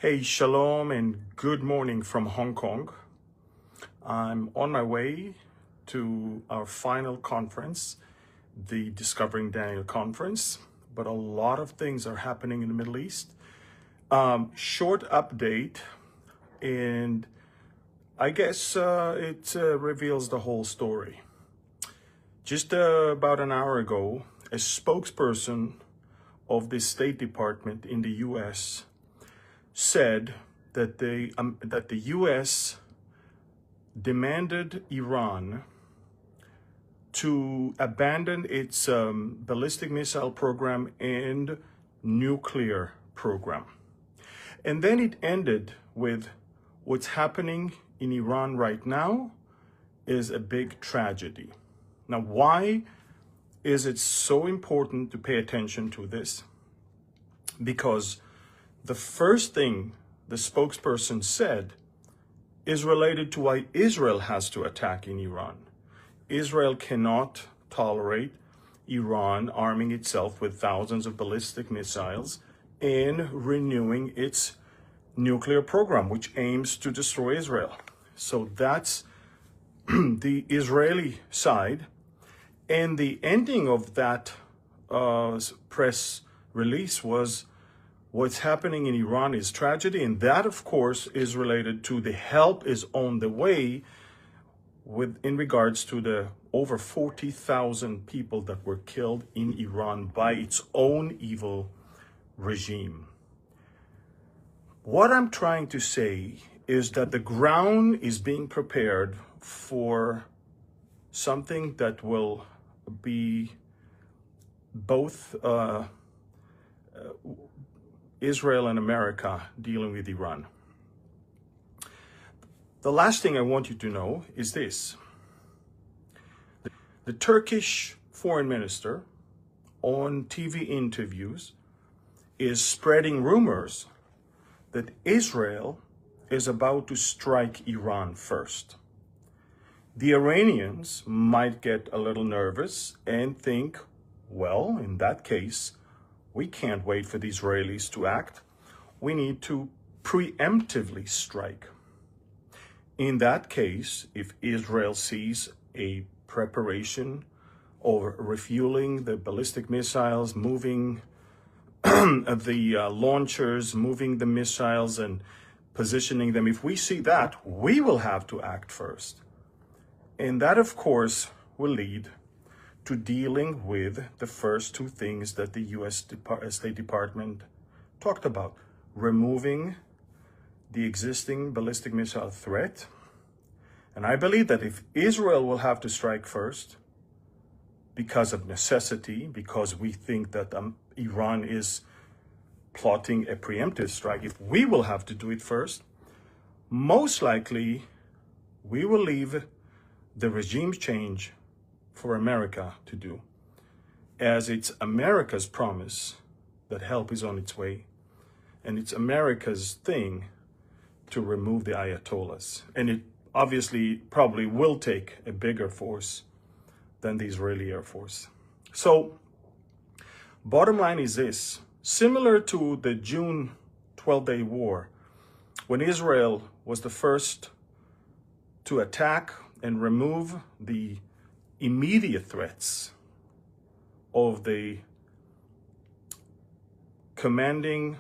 Hey, shalom and good morning from Hong Kong. I'm on my way to our final conference, the Discovering Daniel conference, but a lot of things are happening in the Middle East. Short update, and I guess it reveals the whole story. Just about an hour ago, a spokesperson of the State Department in the US said that the U.S. demanded Iran to abandon its ballistic missile program and nuclear program. And then it ended with what's happening in Iran right now is a big tragedy. Now, why is it so important to pay attention to this? Because the first thing the spokesperson said is related to why Israel has to attack in Iran. Israel cannot tolerate Iran arming itself with thousands of ballistic missiles and renewing its nuclear program, which aims to destroy Israel. So that's the Israeli side. And the ending of that press release was, what's happening in Iran is tragedy, and that, of course, is related to the help is on the way in regards to the over 40,000 people that were killed in Iran by its own evil regime. What I'm trying to say is that the ground is being prepared for something that will be both Israel and America dealing with Iran. The last thing I want you to know is this. The Turkish foreign minister on TV interviews is spreading rumors that Israel is about to strike Iran first. The Iranians might get a little nervous and think, well, in that case, we can't wait for the Israelis to act. We need to preemptively strike. In that case, if Israel sees a preparation of refueling the ballistic missiles, moving the launchers, moving the missiles and positioning them, if we see that, we will have to act first. And that, of course, will lead to dealing with the first two things that the U.S. State Department talked about: removing the existing ballistic missile threat. And I believe that if Israel will have to strike first because of necessity, because we think that Iran is plotting a preemptive strike, if we will have to do it first, most likely we will leave the regime change for America to do, as it's America's promise that help is on its way, and it's America's thing to remove the Ayatollahs. And it obviously probably will take a bigger force than the Israeli Air Force. So bottom line is this: similar to the June 12-day war, when Israel was the first to attack and remove the immediate threats of the commanding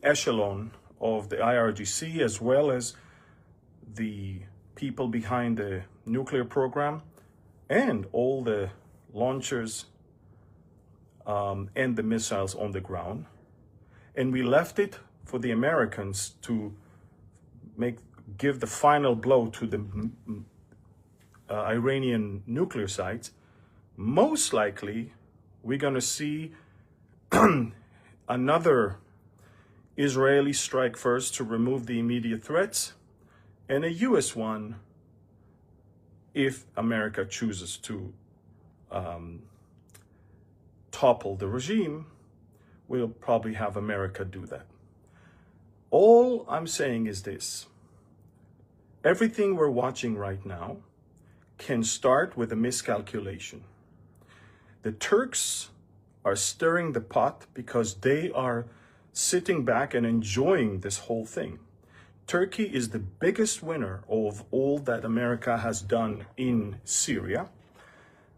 echelon of the IRGC, as well as the people behind the nuclear program and all the launchers and the missiles on the ground. And we left it for the Americans to give the final blow to the Iranian nuclear sites. Most likely, we're going to see another Israeli strike first to remove the immediate threats, and a U.S. one if America chooses to topple the regime. We'll probably have America do that. All I'm saying is this: everything we're watching right now can start with a miscalculation. The Turks are stirring the pot because they are sitting back and enjoying this whole thing. Turkey is the biggest winner of all that America has done in Syria.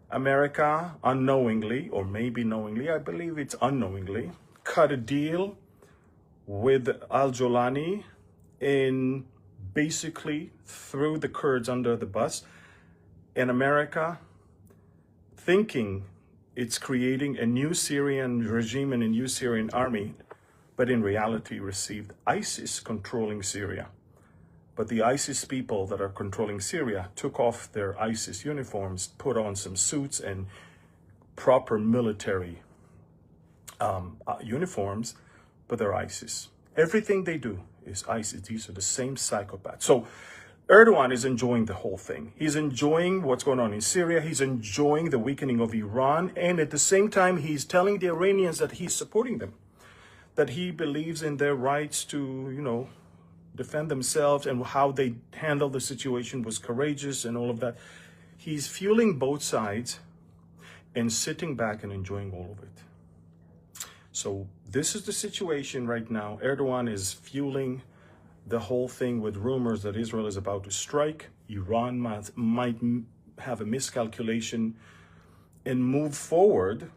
America unknowingly, or maybe knowingly, I believe it's unknowingly, cut a deal with al-Jolani and basically threw the Kurds under the bus. And America, thinking it's creating a new Syrian regime and a new Syrian army, but in reality received ISIS controlling Syria. But the ISIS people that are controlling Syria took off their ISIS uniforms, put on some suits and proper military uniforms, but they're ISIS. Everything they do is ISIS. These are the same psychopaths. So Erdogan is enjoying the whole thing. He's enjoying what's going on in Syria. He's enjoying the weakening of Iran. And at the same time, he's telling the Iranians that he's supporting them, that he believes in their rights to, defend themselves, and how they handled the situation was courageous and all of that. He's fueling both sides and sitting back and enjoying all of it. So this is the situation right now. Erdogan is fueling the whole thing with rumors that Israel is about to strike. Iran might have a miscalculation and move forward.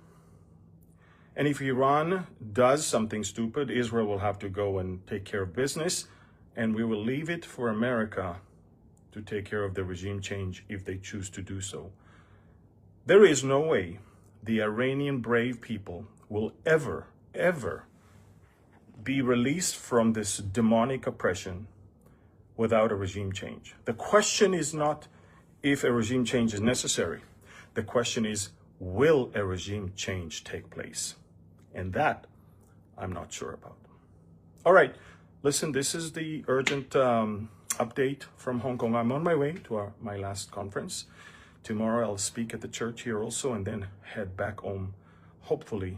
And if Iran does something stupid, Israel will have to go and take care of business. And we will leave it for America to take care of the regime change if they choose to do so. There is no way the Iranian brave people will ever be released from this demonic oppression without a regime change. The question is not if a regime change is necessary. The question is, will a regime change take place? And that I'm not sure about. All right. Listen, this is the urgent update from Hong Kong. I'm on my way to my last conference. Tomorrow I'll speak at the church here also, and then head back home, hopefully